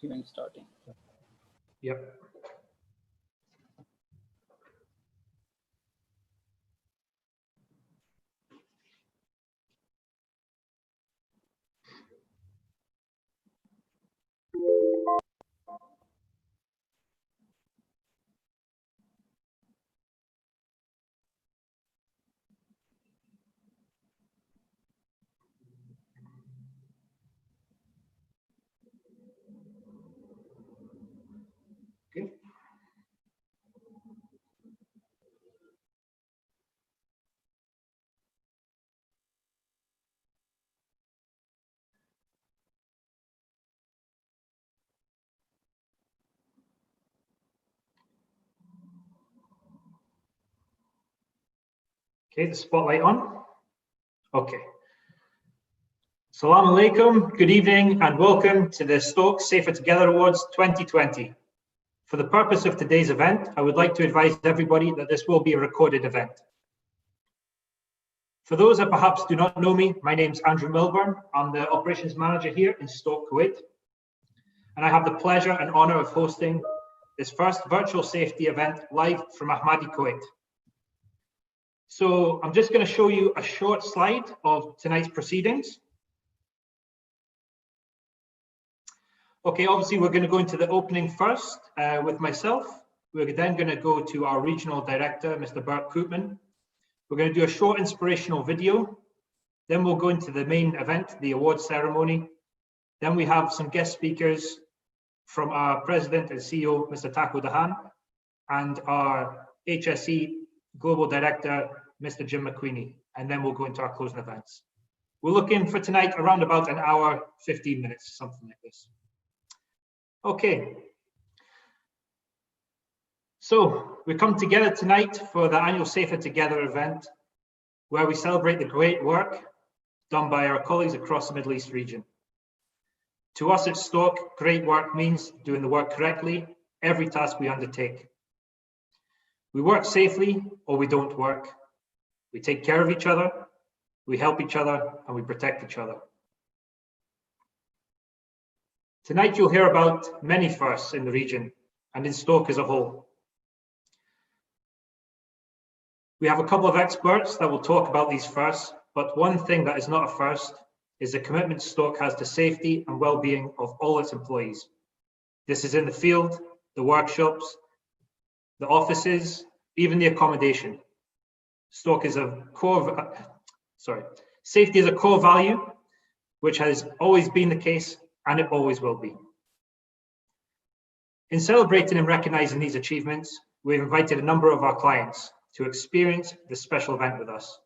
Viewing starting. Yep. Okay. Okay, the spotlight on. Okay. Assalamu alaikum, good evening and welcome to the Stork Safer Together Awards 2020. For the purpose of today's event, I would like to advise everybody that this will be a recorded event. For those that perhaps do not know me, my name's Andrew Milburn. I'm the operations manager here in Stork, Kuwait. And I have the pleasure and honor of hosting this first virtual safety event live from Ahmadi, Kuwait. So I'm just going to show you a short slide of tonight's proceedings. Okay, obviously we're going to go into the opening first with myself. We're then going to go to our regional director, Mr. Bert Koopman. We're going to do a short inspirational video. Then we'll go into the main event, the award ceremony. Then we have some guest speakers from our president and CEO, Mr. Taco Dahan, and our HSE global director, Mr. Jim McQueenie. And then we'll go into our closing events. We're looking for tonight around about an hour, 15 minutes, something like this. Okay. So we come together tonight for the annual Safer Together event, where we celebrate the great work done by our colleagues across the Middle East region. To us at Stork, great work means doing the work correctly, every task we undertake. We work safely or we don't work. We take care of each other, we help each other, and we protect each other. Tonight you'll hear about many firsts in the region and in Stork as a whole. We have a couple of experts that will talk about these firsts, but one thing that is not a first is the commitment Stork has to safety and well-being of all its employees. This is in the field, the workshops, the offices, even the accommodation. Stork is a core, safety is a core value, which has always been the case and it always will be. In celebrating and recognizing these achievements, we've invited a number of our clients to experience this special event with us.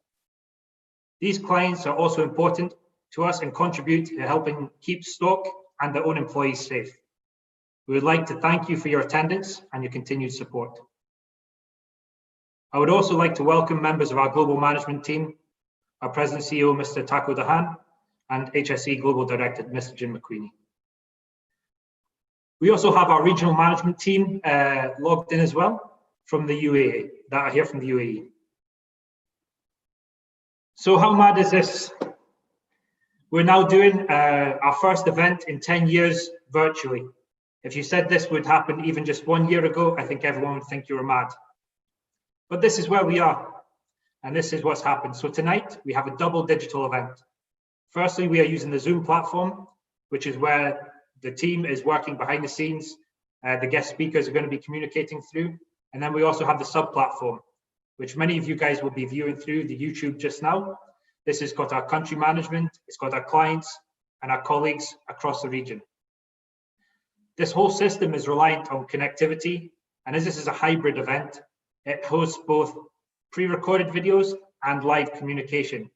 These clients are also important to us and contribute to helping keep Stork and their own employees safe. We would like to thank you for your attendance and your continued support. I would also like to welcome members of our global management team, our President and CEO, Mr. Taco Dahan, and HSE Global Director, Mr. Jim McQueenie. We also have our regional management team logged in as well from the UAE, that are here from the UAE. So how mad is this? We're now doing our first event in 10 years virtually. If you said this would happen even just 1 year ago, I think everyone would think you were mad. But this is where we are, and this is what's happened. So tonight, we have a double digital event. Firstly, we are using the Zoom platform, which is where the team is working behind the scenes. The guest speakers are going to be communicating through. And then we also have the sub-platform, which many of you guys will be viewing through the YouTube just now. This has got our country management, it's got our clients and our colleagues across the region. This whole system is reliant on connectivity, and as this is a hybrid event, it hosts both pre-recorded videos and live communication.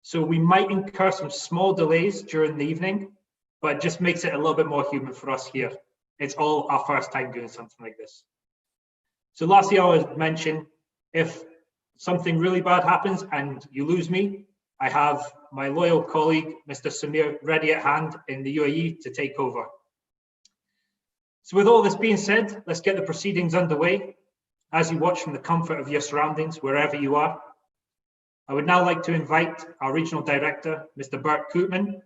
So we might incur some small delays during the evening, but it just makes it a little bit more human for us here. It's all our first time doing something like this. So lastly, I would mention, if something really bad happens and you lose me, I have my loyal colleague, Mr. Samir, ready at hand in the UAE to take over. So with all this being said, let's get the proceedings underway. As you watch from the comfort of your surroundings, wherever you are, I would now like to invite our regional director, Mr. Bert Koopman,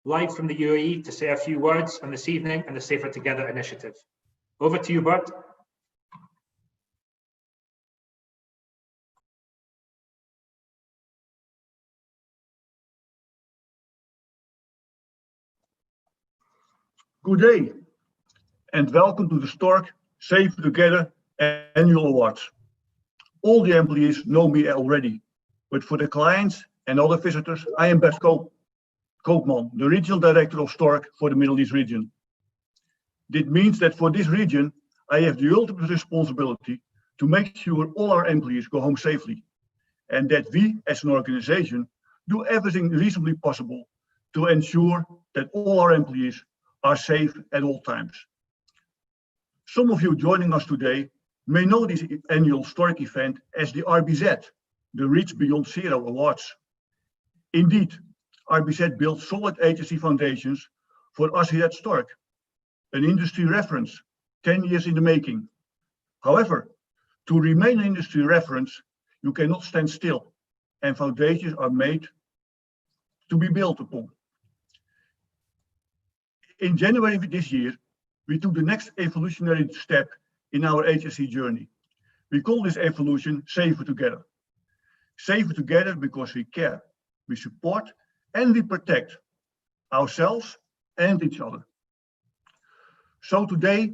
live from the UAE to say a few words on this evening and the Safer Together initiative. Over to you, Bert. Good day, and welcome to the Stork Safer Together Annual Awards. All the employees know me already, but for the clients and other visitors, I am Bert Koopman, the Regional Director of Stork for the Middle East region. This means that for this region, I have the ultimate responsibility to make sure all our employees go home safely, and that we, as an organization, do everything reasonably possible to ensure that all our employees are safe at all times. Some of you joining us today may know this annual Stork event as the RBZ, the Reach Beyond Zero Awards. Indeed, RBZ built solid HSE foundations for us here at Stork, an industry reference, 10 years in the making. However, to remain an industry reference, you cannot stand still, and foundations are made to be built upon. In January of this year, we took the next evolutionary step in our HSE journey. We call this evolution Safer Together. Safer Together because we care, we support, and we protect ourselves and each other. So today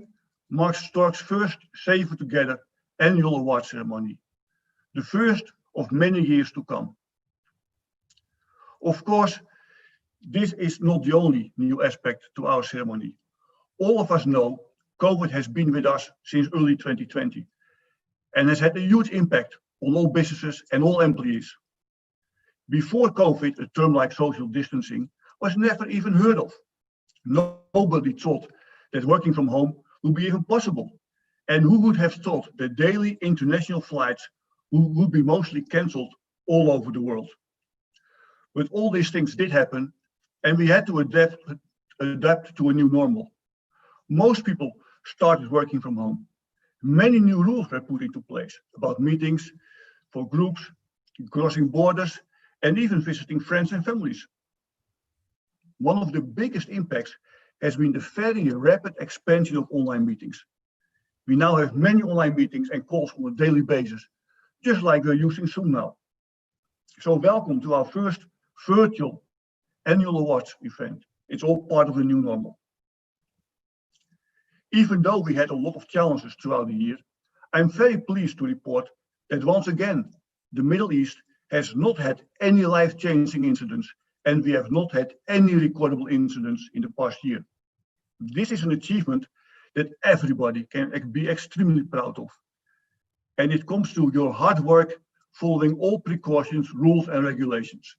marks Stork's first Safer Together annual award ceremony, the first of many years to come. Of course, this is not the only new aspect to our ceremony. All of us know COVID has been with us since early 2020 and has had a huge impact on all businesses and all employees. Before COVID, a term like social distancing was never even heard of. Nobody thought that working from home would be even possible. And who would have thought that daily international flights would be mostly cancelled all over the world? But all these things did happen, and we had to adapt to a new normal. Most people started working from home. Many new rules were put into place about meetings for groups, crossing borders, and even visiting friends and families. One of the biggest impacts has been the very rapid expansion of online meetings. We now have many online meetings and calls on a daily basis, just like we're using Zoom now. So welcome to our first virtual annual awards event. It's all part of the new normal. Even though we had a lot of challenges throughout the year, I'm very pleased to report that once again, the Middle East has not had any life-changing incidents, and we have not had any recordable incidents in the past year. This is an achievement that everybody can be extremely proud of. And it comes to your hard work following all precautions, rules, and regulations.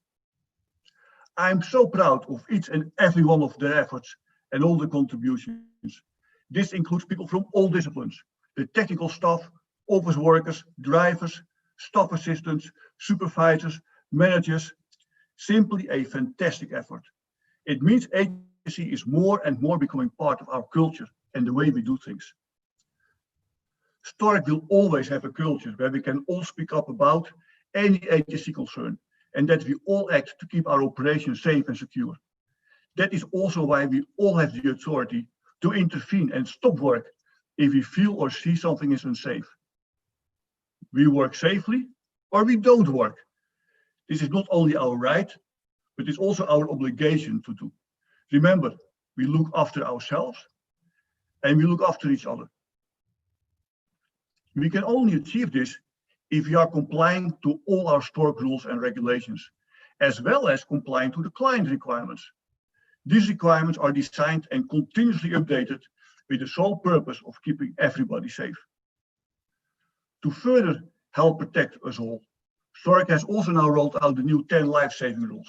I'm so proud of each and every one of their efforts and all the contributions. This includes people from all disciplines, the technical staff, office workers, drivers, staff assistants, supervisors, managers. Simply a fantastic effort. It means HSE is more and more becoming part of our culture and the way we do things. Stork will always have a culture where we can all speak up about any HSE concern, and that we all act to keep our operations safe and secure. That is also why we all have the authority to intervene and stop work if we feel or see something is unsafe. We work safely or we don't work. This is not only our right, but it's also our obligation to do. Remember, we look after ourselves and we look after each other. We can only achieve this if we are complying to all our Stork rules and regulations, as well as complying to the client requirements. These requirements are designed and continuously updated with the sole purpose of keeping everybody safe. To further help protect us all, Stork has also now rolled out the new 10 life-saving rules.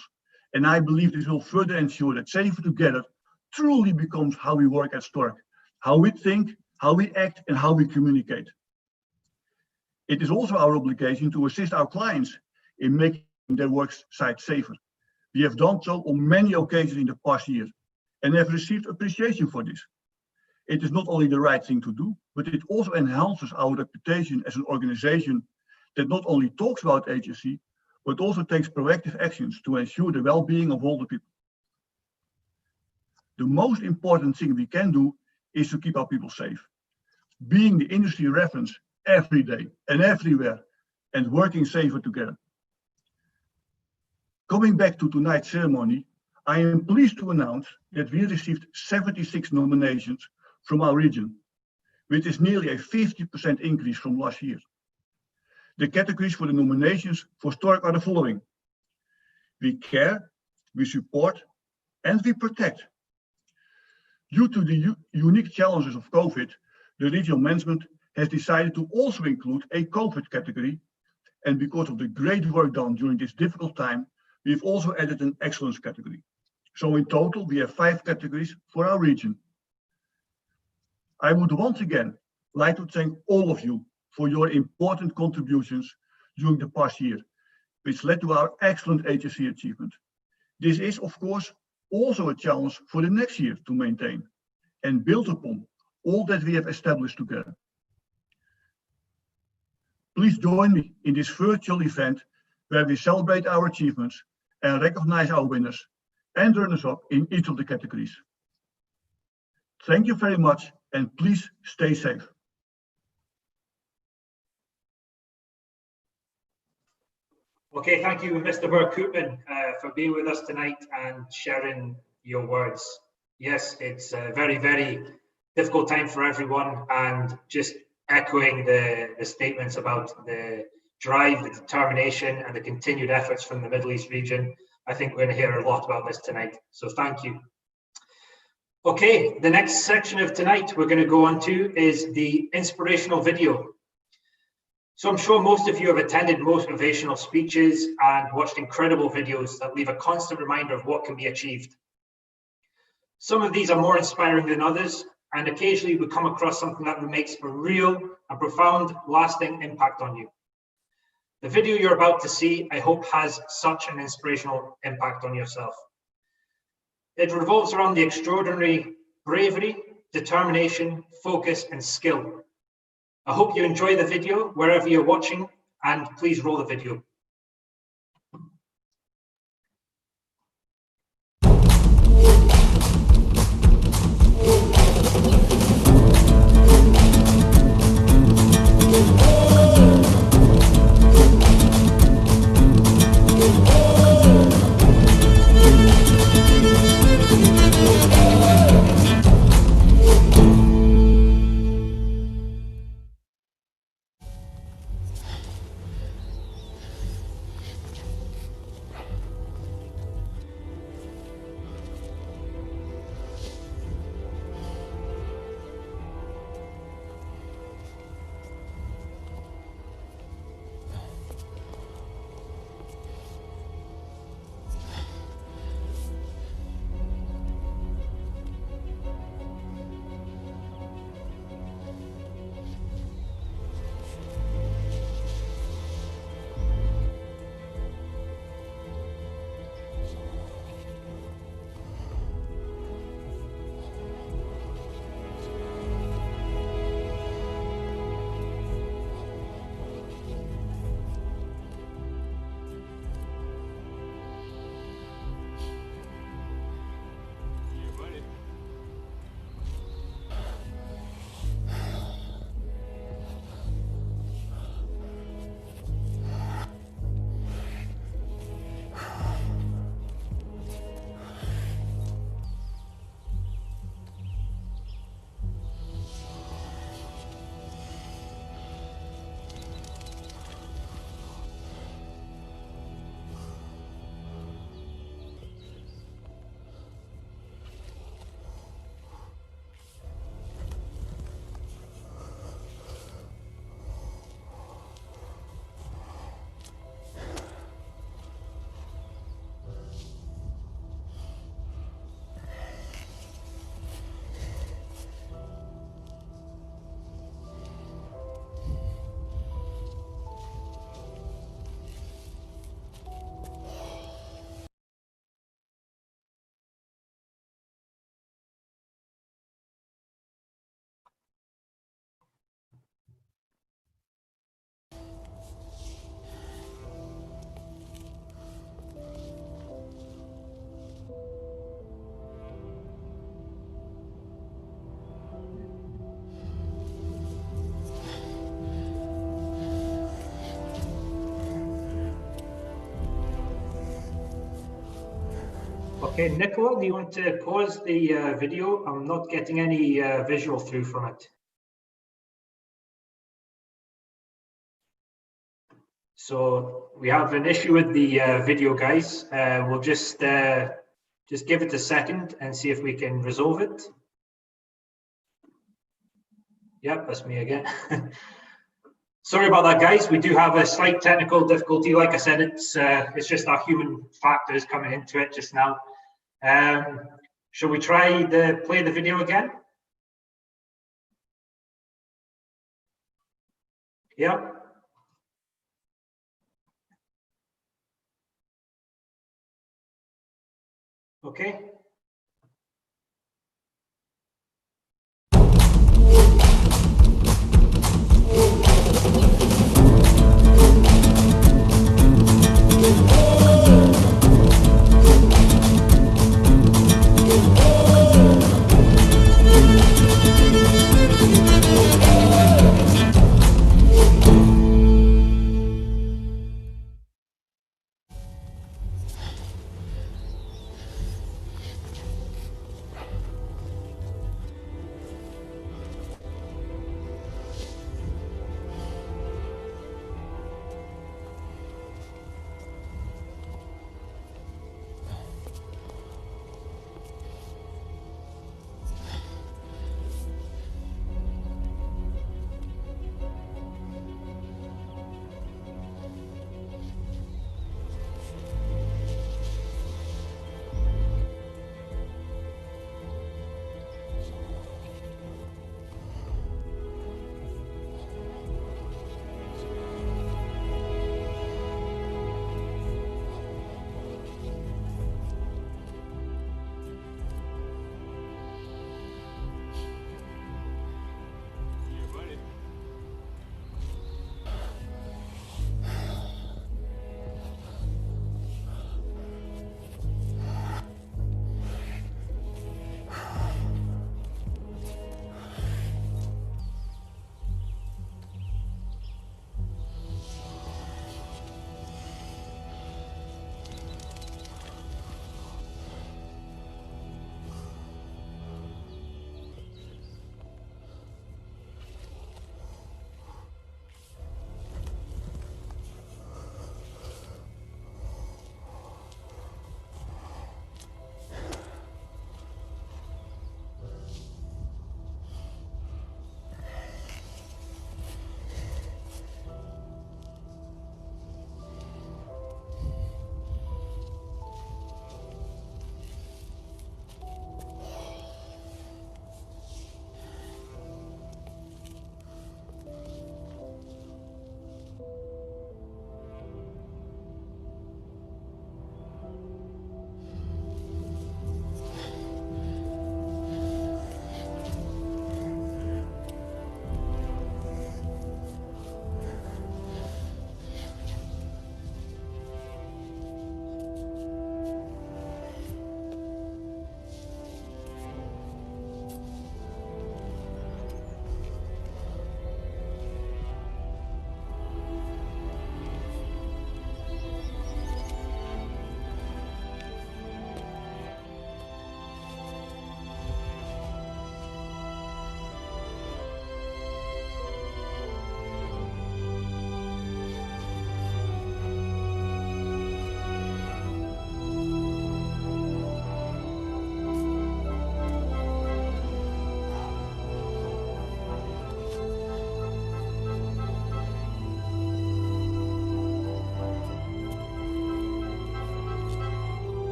And I believe this will further ensure that Safer Together truly becomes how we work at Stork, how we think, how we act, and how we communicate. It is also our obligation to assist our clients in making their work site safer. We have done so on many occasions in the past year and have received appreciation for this. It is not only the right thing to do, but it also enhances our reputation as an organization that not only talks about HSE, but also takes proactive actions to ensure the well-being of all the people. The most important thing we can do is to keep our people safe, being the industry reference every day and everywhere, and working safer together. Coming back to tonight's ceremony, I am pleased to announce that we received 76 nominations from our region, which is nearly a 50% increase from last year. The categories for the nominations for Stork are the following: we care, we support, and we protect. Due to the unique challenges of COVID, the regional management has decided to also include a COVID category, and because of the great work done during this difficult time, we've also added an excellence category. So in total, we have 5 categories for our region. I would once again like to thank all of you for your important contributions during the past year, which led to our excellent HSE achievement. This is, of course, also a challenge for the next year to maintain and build upon all that we have established together. Please join me in this virtual event where we celebrate our achievements and recognize our winners and runners-up in each of the categories. Thank you very much, and please stay safe. Okay, thank you, Mr. Burke-Koopman, for being with us tonight and sharing your words. Yes, it's a very, very difficult time for everyone, and just echoing the statements about the drive, the determination, and the continued efforts from the Middle East region. I think we're going to hear a lot about this tonight, so thank you. Okay, the next section of tonight we're going to go on to is the inspirational video. So I'm sure most of you have attended motivational speeches and watched incredible videos that leave a constant reminder of what can be achieved. Some of these are more inspiring than others, and occasionally we come across something that makes a real and profound lasting impact on you. The video you're about to see, I hope, has such an inspirational impact on yourself. It revolves around the extraordinary bravery, determination, focus, and skill. I hope you enjoy the video wherever you're watching, and please roll the video. Okay, Nicola, do you want to pause the video? I'm not getting any visual through from it. So we have an issue with the video, guys. We'll just give it a second and see if we can resolve it. Yep, that's me again. Sorry about that, guys. We do have a slight technical difficulty. Like I said, it's just our human factors coming into it just now. Shall we try play the video again? Yeah. Okay.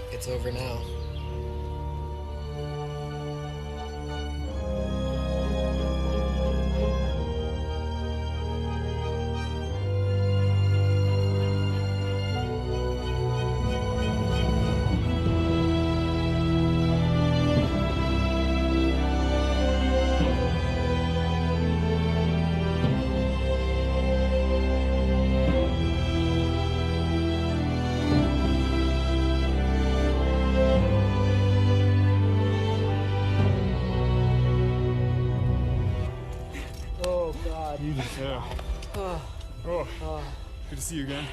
It's over now. Oh, good to see you again.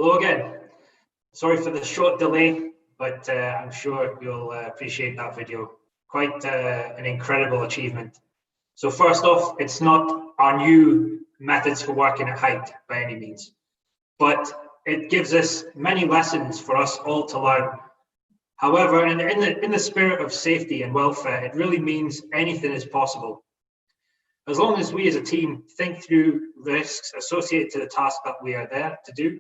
Hello again. Sorry for the short delay, but I'm sure you'll appreciate that video. Quite an incredible achievement. So first off, it's not our new methods for working at height by any means, but it gives us many lessons for us all to learn. However, in the spirit of safety and welfare, it really means anything is possible. As long as we as a team think through risks associated to the task that we are there to do,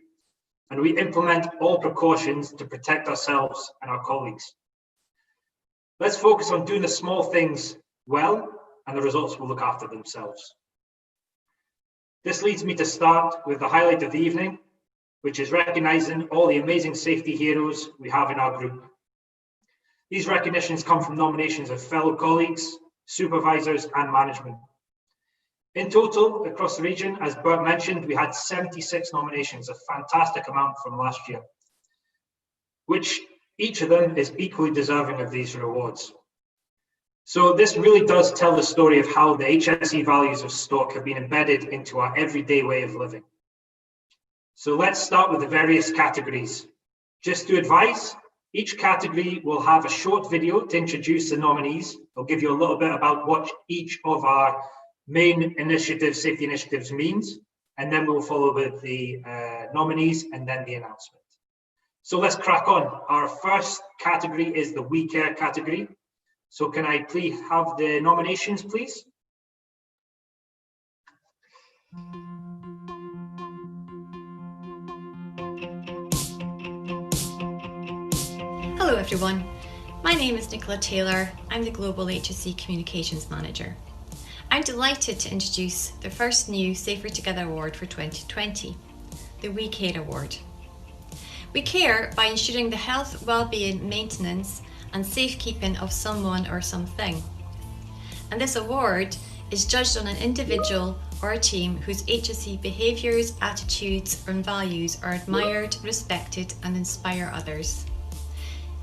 and we implement all precautions to protect ourselves and our colleagues. Let's focus on doing the small things well, and the results will look after themselves. This leads me to start with the highlight of the evening, which is recognizing all the amazing safety heroes we have in our group. These recognitions come from nominations of fellow colleagues, supervisors, and management. In total, across the region, as Bert mentioned, we had 76 nominations, a fantastic amount from last year, which each of them is equally deserving of these rewards. So this really does tell the story of how the HSE values of Stork have been embedded into our everyday way of living. So let's start with the various categories. Just to advise, each category will have a short video to introduce the nominees. I'll give you a little bit about what each of our main initiatives, safety initiatives means, and then we'll follow with the nominees and then the announcement. So let's crack on. Our first category is the We Care category. So can I please have the nominations, please? Hello everyone, my name is Nicola Taylor. I'm the Global HSE Communications Manager. I'm delighted to introduce the first new Safer Together Award for 2020, the We Care Award. We care by ensuring the health, well-being, maintenance and safekeeping of someone or something. And this award is judged on an individual or a team whose HSE behaviours, attitudes and values are admired, respected and inspire others.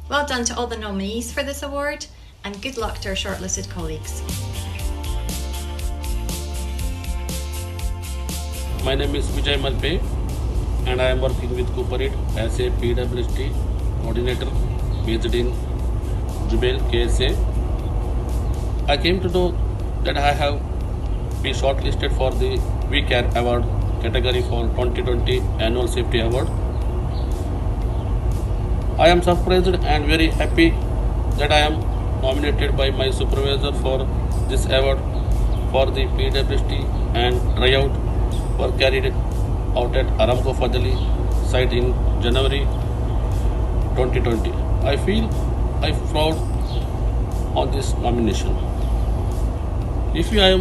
Well done to all the nominees for this award and good luck to our shortlisted colleagues. My name is Vijay Malpe and I am working with Cooperit as a PWST coordinator based in Jubail, KSA. I came to know that I have been shortlisted for the We Care Award category for 2020 Annual Safety Award. I am surprised and very happy that I am nominated by my supervisor for this award for the PWST and tryout were carried out at Aramco Fadali site in January 2020. I feel I'm proud on this nomination. If I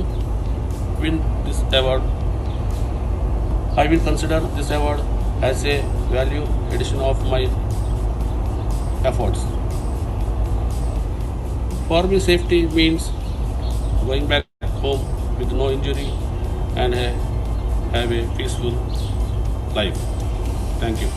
win this award, I will consider this award as a value addition of my efforts. For me, safety means going back home with no injury and have a peaceful life. Thank you.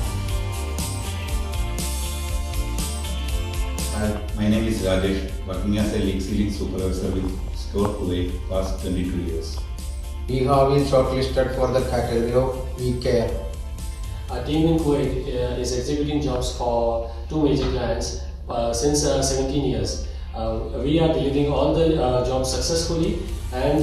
Hi, my name is Rajesh, working as a leak sealing supervisor with Stork Kuwait past 22 years. We have been shortlisted for the category of We Care. Our team in Kuwait is executing jobs for two major clients since 17 years. We are delivering all the jobs successfully and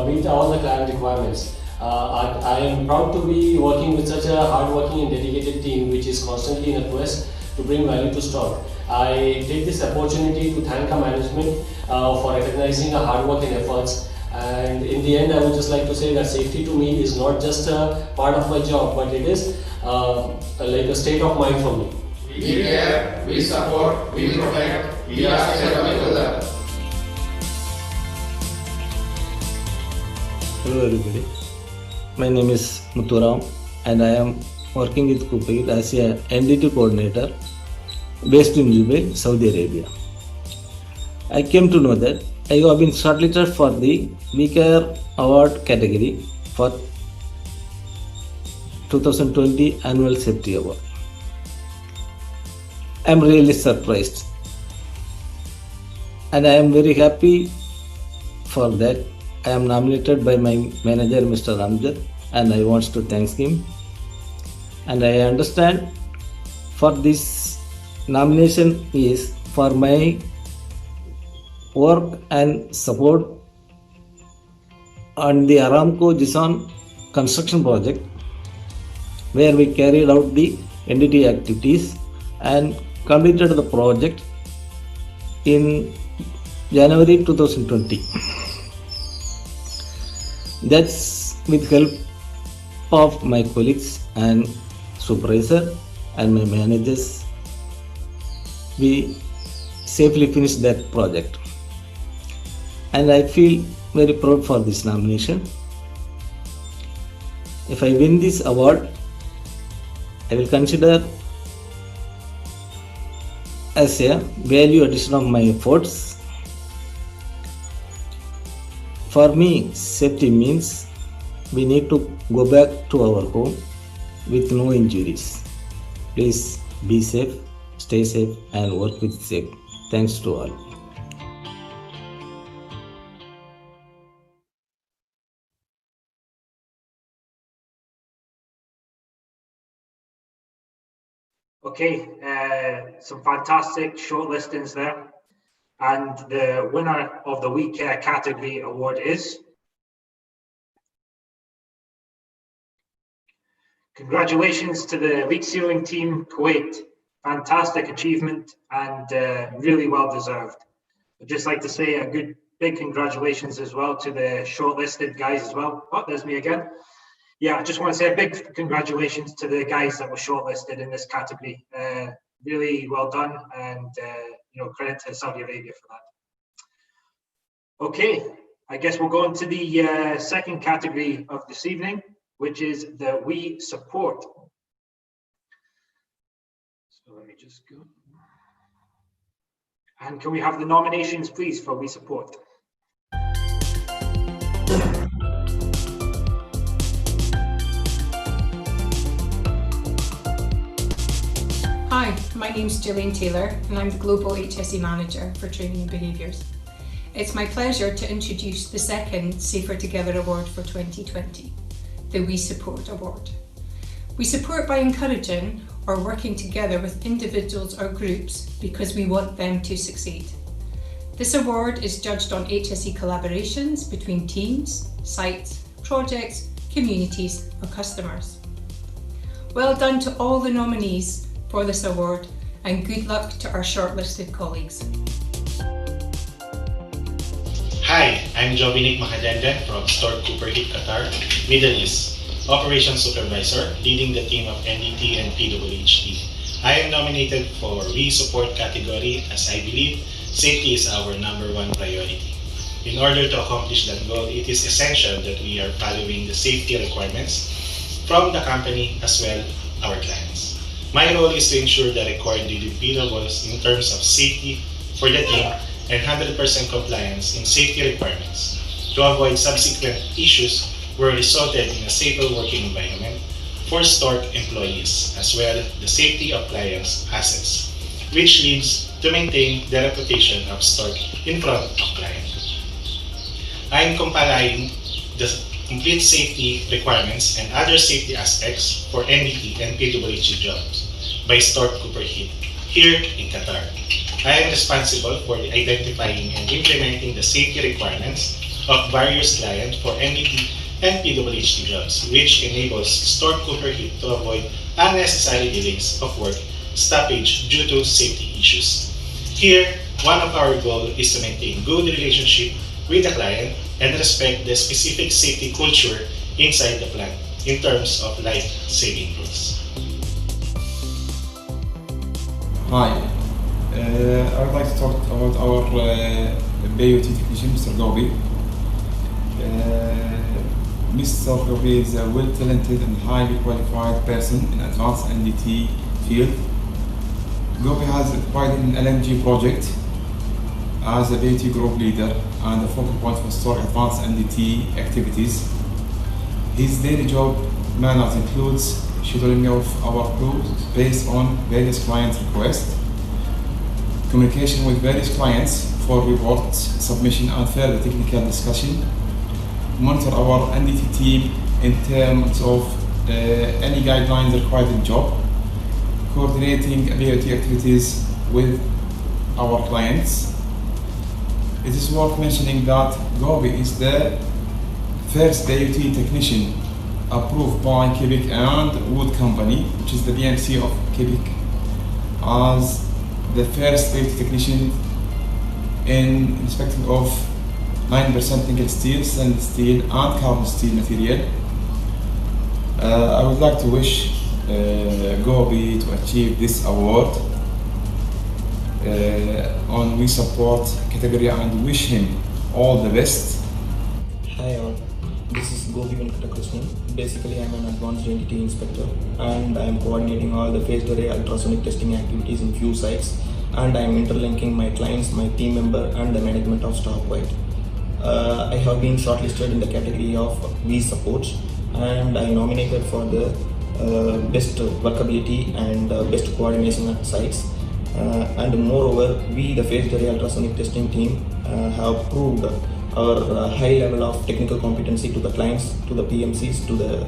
meet all the client requirements. I am proud to be working with such a hard-working and dedicated team which is constantly in a quest to bring value to Stork. I take this opportunity to thank our management for recognizing our hard work and efforts. And in the end, I would just like to say that safety to me is not just a part of my job, but it is like a state of mind for me. We care, we support, we protect, we are together. Hello everybody, my name is Muthuram and I am working with Kuwait as a NDT coordinator based in Dubai, Saudi Arabia. I came to know that I have been shortlisted for the We Care Award category for 2020 Annual Safety Award. I am really surprised and I am very happy for that. I am nominated by my manager Mr. Ramjad and I want to thank him. And I understand for this nomination is for my work and support on the Aramco Jizan construction project where we carried out the NDT activities and completed the project in January 2020. That's with help of my colleagues and supervisor and my managers. We safely finished that project. And I feel very proud for this nomination. If I win this award, I will consider as a value addition of my efforts. For me, safety means we need to go back to our home with no injuries. Please be safe, stay safe and work with safe. Thanks to all. Okay, some fantastic shortlistings there. And the winner of the We Care category award is... Congratulations to the leak sealing team Kuwait. Fantastic achievement and really well deserved. I'd just like to say a good big congratulations as well to the shortlisted guys as well. Oh, there's me again. Yeah, I just want to say a big congratulations to the guys that were shortlisted in this category. Really well done, and credit to Saudi Arabia for that. Okay, I guess we'll go on to the second category of this evening, which is the We Support. So let me just go. And can we have the nominations, please, for We Support? Hi, my name's Gillian Taylor and I'm the Global HSE Manager for Training and Behaviours. It's my pleasure to introduce the second Safer Together Award for 2020, the We Support Award. We support by encouraging or working together with individuals or groups because we want them to succeed. This award is judged on HSE collaborations between teams, sites, projects, communities or customers. Well done to all the nominees for this award and good luck to our shortlisted colleagues. Hi, I'm Jovinik Mahadende from Stork Qatar, Middle East, Operations Supervisor, leading the team of NDT and PWHT. I am nominated for We Support category as I believe safety is our #1 priority. In order to accomplish that goal, it is essential that we are following the safety requirements from the company as well our clients. My role is to ensure the required deliverables in terms of safety for the team and 100% compliance in safety requirements to avoid subsequent issues were resulted in a safer working environment for Stork employees as well the safety of clients' assets, which leads to maintain the reputation of Stork in front of clients. I am compiling the complete safety requirements and other safety aspects for NDT and PWHG jobs by Stork Cooper Heat here in Qatar. I am responsible for identifying and implementing the safety requirements of various clients for NDT and PWHG jobs, which enables Stork Cooper Heat to avoid unnecessary delays of work stoppage due to safety issues. Here, one of our goals is to maintain good relationship with the client and respect the specific safety culture inside the plant in terms of life-saving rules. Hi, I would like to talk about our BOT technician, Mr. Gobi. Mr. Gobi is a well-talented and highly qualified person in advanced NDT field. Gobi has occupied an LNG project as a BOT group leader and a focal point for Stork advanced NDT activities. His daily job manners includes scheduling of our crews based on various client requests, communication with various clients for reports, submission and further technical discussion, monitor our NDT team in terms of any guidelines required in job, coordinating BOT activities with our clients. It is worth mentioning that Gobi is the first BOT technician approved by Quebec and Wood Company, which is the BMC of Quebec, as the first BOT technician in respecting of 9% nickel steel, stainless steel and carbon steel material. I would like to wish Gobi to achieve this award on We Support category and wish him all the best. Hi all, this is Gobi Venkatakrishnan. Basically I am an advanced entity inspector and I am coordinating all the phased array ultrasonic testing activities in few sites, and I am interlinking my clients, my team member and the management of Stork White. I have been shortlisted in the category of We Support and I nominated for the best workability and best coordination at sites. And moreover, we, the phased array ultrasonic testing team, have proved our high level of technical competency to the clients, to the PMCs, to the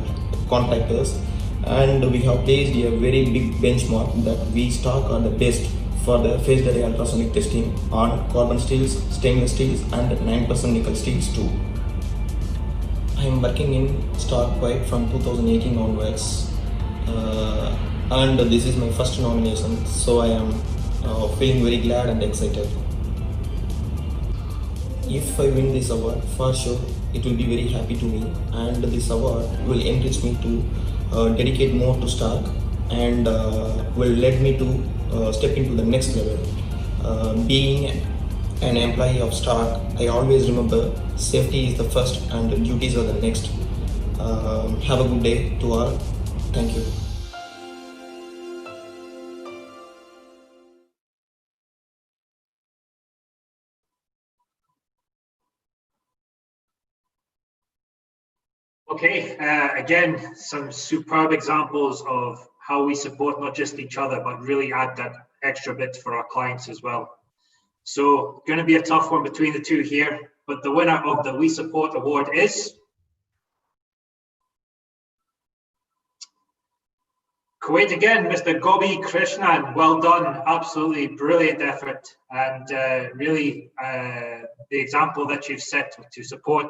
contractors, and we have placed a very big benchmark that we Stork are the best for the phased array ultrasonic testing on carbon steels, stainless steels and 9% nickel steels too. I am working in Stork White from 2018 onwards and this is my first nomination, so I am feeling very glad and excited. If I win this award, for sure it will be very happy to me, and this award will encourage me to dedicate more to Stork and will lead me to step into the next level. Being an employee of Stork, I always remember safety is the first and duties are the next. Have a good day to all. Thank you. Okay, again, some superb examples of how we support not just each other, but really add that extra bit for our clients as well. So going to be a tough one between the two here, but the winner of the We Support Award is Kuwait again, Mr. Gobi Krishnan. Well done, absolutely brilliant effort, and really the example that you've set to support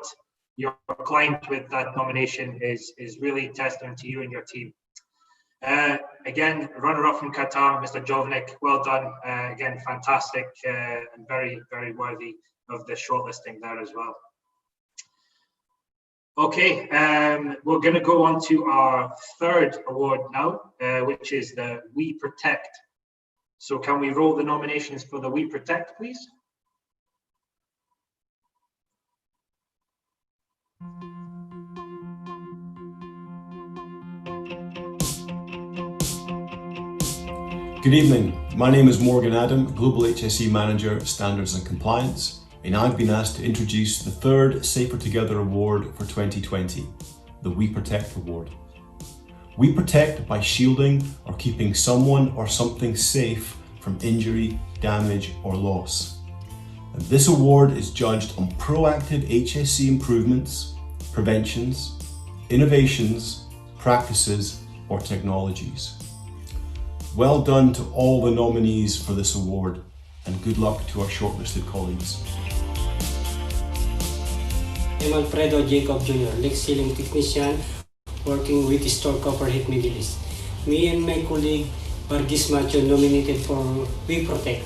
your client with that nomination is really testament to you and your team. Again, runner-up from Qatar, Mr. Jovnik, well done. Again, fantastic and very, very worthy of the shortlisting there as well. Okay, we're going to go on to our third award now, which is the We Protect. So can we roll the nominations for the We Protect, please? Good evening, my name is Morgan Adam, Global HSE Manager, Standards and Compliance, and I've been asked to introduce the third Safer Together Award for 2020, the We Protect Award. We protect by shielding or keeping someone or something safe from injury, damage or loss. And this award is judged on proactive HSE improvements, preventions, innovations, practices, or technologies. Well done to all the nominees for this award, and good luck to our shortlisted colleagues. I'm Alfredo Jacob Jr., leak sealing technician working with Stork Corporate Middle East. Me and my colleague Varghese Macho nominated for We Protect.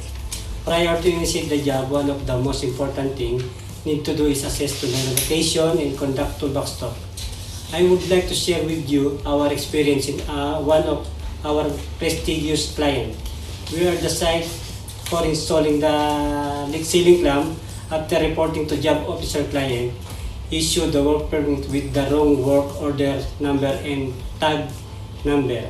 Prior to initiate the job, one of the most important things need to do is assess the location and conduct toolbox talk. I would like to share with you our experience in one of our prestigious clients. We are the site for installing the leak sealing clamp. After reporting to job officer client, issued the work permit with the wrong work order number and tag number.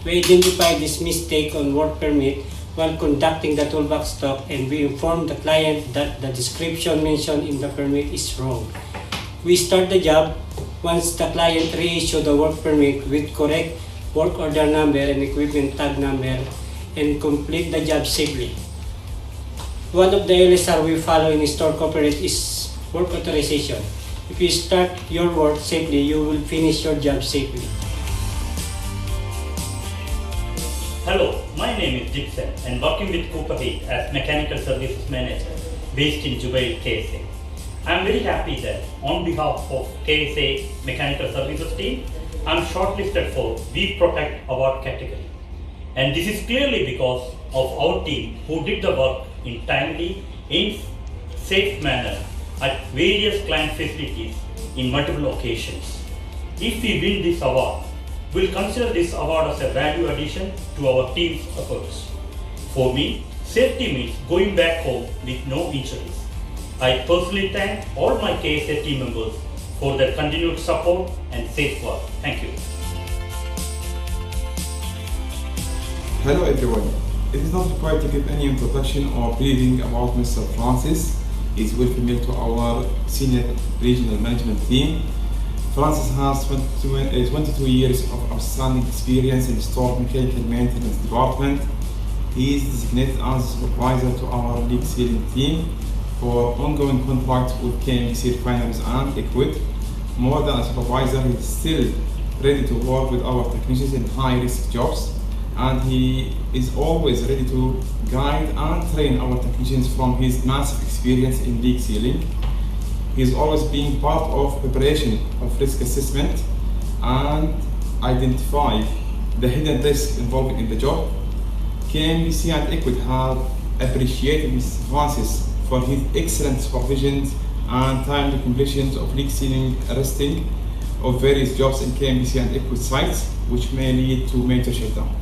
We identified this mistake on work permit while conducting the toolbox talk, and we informed the client that the description mentioned in the permit is wrong. We start the job once the client reissued the work permit with correct work order number and equipment tag number and complete the job safely. One of the LSR we follow in Stork Corporate is work authorization. If you start your work safely, you will finish your job safely. Hello, my name is Gibson and working with Cooper Heat as Mechanical Services Manager based in Dubai, KSA. I am very happy that on behalf of KSA Mechanical Services team, I am shortlisted for We Protect Award category. And this is clearly because of our team who did the work in timely, in safe manner at various client facilities in multiple occasions. If we win this award, we'll consider this award as a value addition to our team's efforts. For me, safety means going back home with no injuries. I personally thank all my KSA team members for their continued support and safe work. Thank you. Hello everyone. It is not required to give any introduction or briefing about Mr. Francis. He is well familiar to our senior regional management team. Francis has 22 years of outstanding experience in the Stork Mechanical Maintenance Department. He is designated as supervisor to our leak sealing team for ongoing contracts with KMBC refineries and Equid. More than a supervisor, he is still ready to work with our technicians in high-risk jobs, and he is always ready to guide and train our technicians from his massive experience in leak sealing. He is always being part of preparation of risk assessment and identify the hidden risks involved in the job. KMBC and Equid have appreciated Mr. Francis for his excellent supervision and timely completion of leak sealing arresting of various jobs in KMBC and Equid sites, which may lead to major shutdown.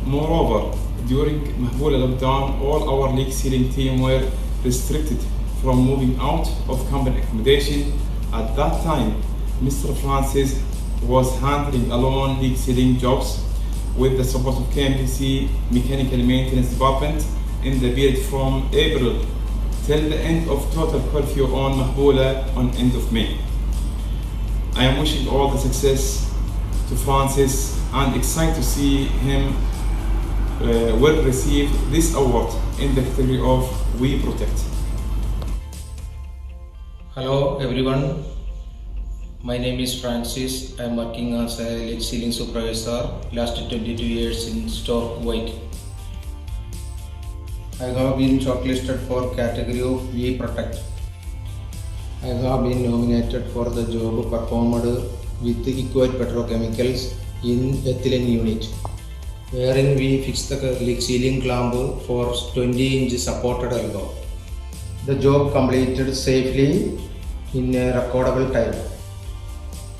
Moreover, during Mahboula lockdown, all our leak sealing team were restricted from moving out of company accommodation. At that time, Mr. Francis was handling alone leak sealing jobs with the support of KMBC Mechanical Maintenance Department in the period from April till the end of total curfew on Mahboula on end of May. I am wishing all the success to Francis and excited to see him will receive this award in the category of We Protect. Hello everyone, my name is Francis. I am working as a leak sealing supervisor last 22 years in Stork White. I have been shortlisted for category of We Protect. I have been nominated for the job performed with Equid Petrochemicals in ethylene unit, wherein we fixed the leak sealing clamp for 20-inch supported elbow. The job completed safely in a recordable time.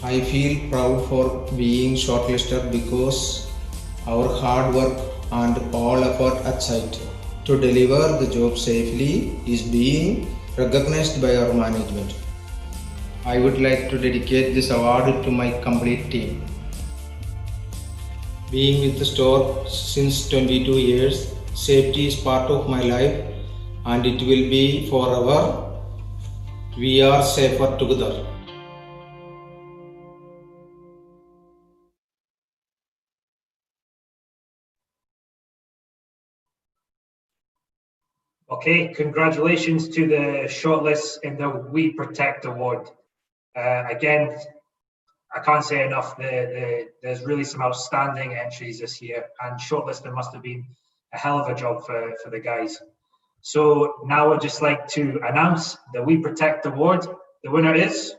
I feel proud for being shortlisted because our hard work and all effort at site to deliver the job safely is being recognized by our management. I would like to dedicate this award to my complete team. Being with the Stork since 22 years, safety is part of my life and it will be forever. We are safer together. Okay, congratulations to the shortlists in the We Protect Award. Again, I can't say enough. There's really some outstanding entries this year, and shortlisting must have been a hell of a job for the guys. So now I'd just like to announce the We Protect Award. The winner is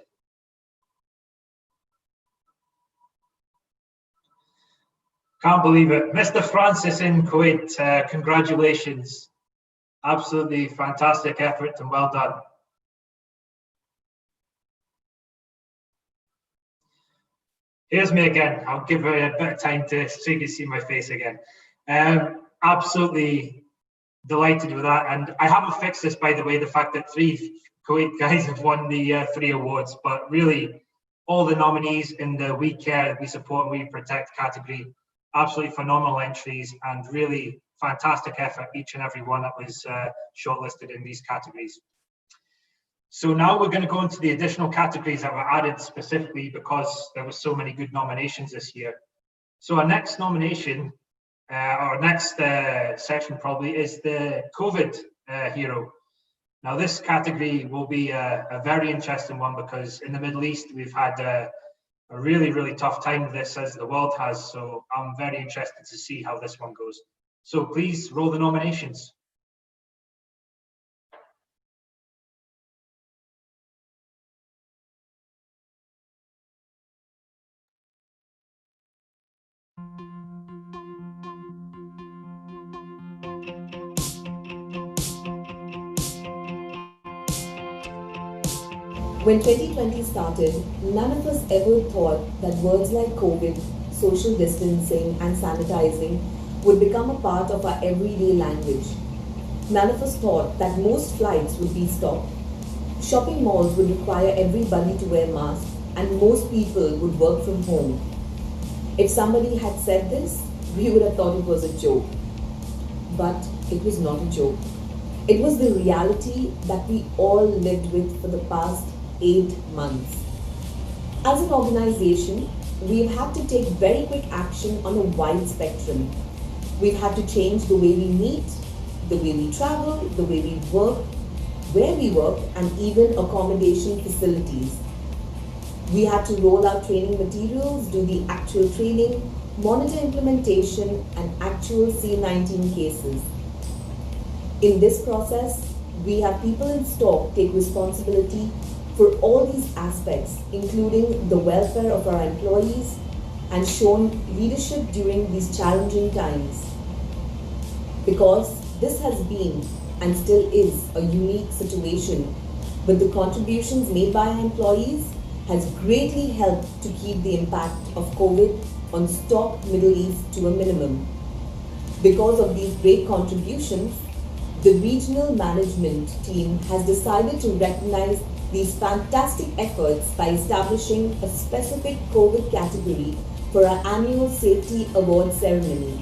can't believe it, Mr. Francis in Kuwait. Congratulations. Absolutely fantastic effort and well done. Here's me again. I'll give her a bit of time so you can see my face again. Absolutely delighted with that. And I haven't fixed this, by the way, the fact that 3 Kuwait guys have won the 3 awards, but really all the nominees in the We Care, We Support, We Protect category, absolutely phenomenal entries and really fantastic effort, each and every one that was shortlisted in these categories. So now we're going to go into the additional categories that were added specifically because there were so many good nominations this year. So our next nomination, our next section probably is the COVID hero. Now this category will be a very interesting one because in the Middle East we've had a really, really tough time with this as the world has. So I'm very interested to see how this one goes. So please roll the nominations. When 2020 started, none of us ever thought that words like COVID, social distancing, and sanitizing would become a part of our everyday language. None of us thought that most flights would be stopped. Shopping malls would require everybody to wear masks, and most people would work from home. If somebody had said this, we would have thought it was a joke. But it was not a joke. It was the reality that we all lived with for the past 8 months. As an organization, we've had to take very quick action on a wide spectrum. We've had to change the way we meet, the way we travel, the way we work, where we work, and even accommodation facilities. We had to roll out training materials, do the actual training, monitor implementation, and actual C-19 cases. In this process, we have people in Stork take responsibility for all these aspects, including the welfare of our employees, and shown leadership during these challenging times. Because this has been and still is a unique situation, but the contributions made by our employees has greatly helped to keep the impact of COVID on Stork Middle East to a minimum. Because of these great contributions, the regional management team has decided to recognize these fantastic efforts by establishing a specific COVID category for our annual Safety Award ceremony.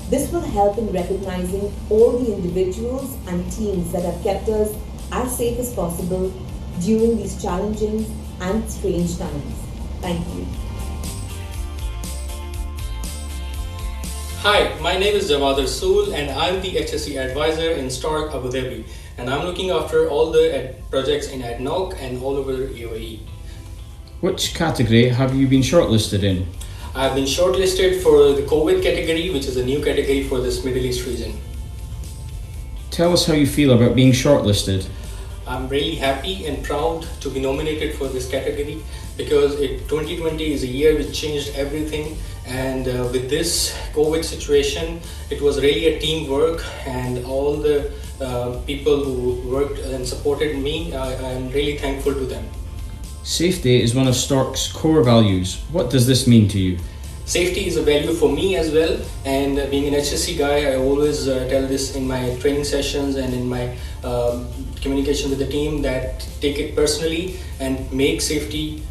This will help in recognizing all the individuals and teams that have kept us as safe as possible during these challenging and strange times. Thank you. Hi, my name is Jawad Rasool and I'm the HSE advisor in Stork Abu Dhabi, and I'm looking after all the projects in ADNOC and all over UAE. Which category have you been shortlisted in? I've been shortlisted for the COVID category, which is a new category for this Middle East region. Tell us how you feel about being shortlisted. I'm really happy and proud to be nominated for this category because 2020 is a year which changed everything, and with this COVID situation, it was really a teamwork, and all the people who worked and supported me, I'm really thankful to them. Safety is one of Stork's core values. What does this mean to you? Safety is a value for me as well, and being an HSE guy, I always tell this in my training sessions and in my communication with the team that take it personally and make safety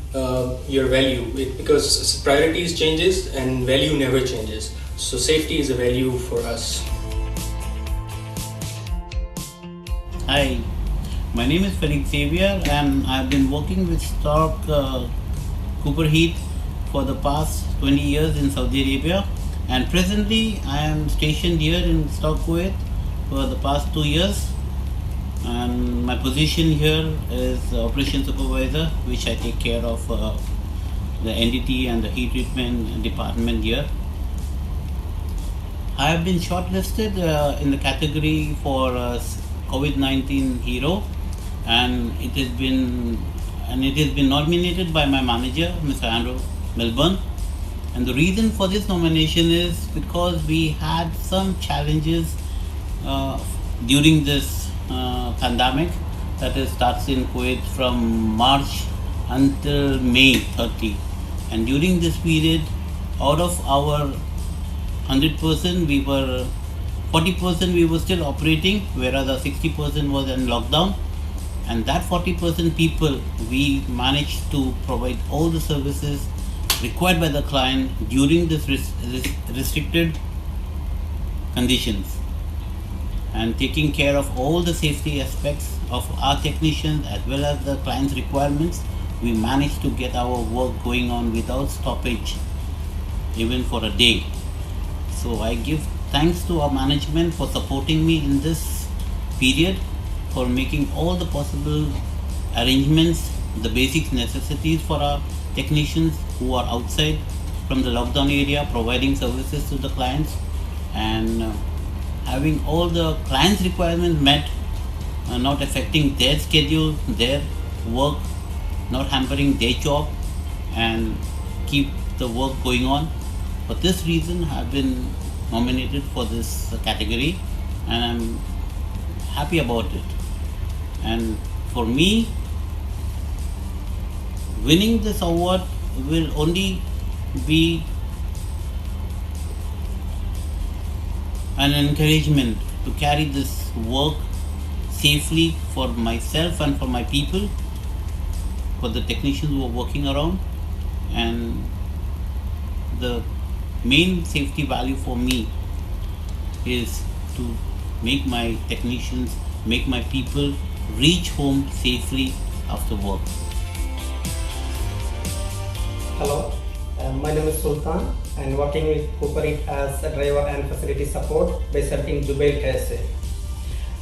your value, because priorities changes and value never changes. So safety is a value for us. Hi, my name is Felix Xavier and I've been working with Stork Cooper Heat for the past 20 years in Saudi Arabia, and presently I am stationed here in Stork, Kuwait for the past 2 years. and my position here is Operations Supervisor, which I take care of the NDT and the heat treatment department here. I have been shortlisted in the category for COVID-19 hero, and it has been nominated by my manager, Mr. Andrew Milburn. And the reason for this nomination is because we had some challenges during this pandemic that starts in Kuwait from March until May 30. And during this period, out of our 100%, 40% we were still operating, whereas the 60% was in lockdown. And that 40% people, we managed to provide all the services required by the client during this restricted conditions, and taking care of all the safety aspects of our technicians as well as the client's requirements. We managed to get our work going on without stoppage, even for a day. So I give thanks to our management for supporting me in this period, for making all the possible arrangements, the basic necessities for our technicians who are outside from the lockdown area, providing services to the clients, and having all the clients' requirements met, not affecting their schedule, their work, not hampering their job, and keep the work going on. For this reason, I have been nominated for this category, and I'm happy about it. And for me, winning this award will only be an encouragement to carry this work safely for myself and for my people, for the technicians who are working around. And the main safety value for me is to make my technicians, make my people reach home safely after work. Hello, my name is Sultan and working with Cooper Heat as a driver and facility support based in Jubail, KSA.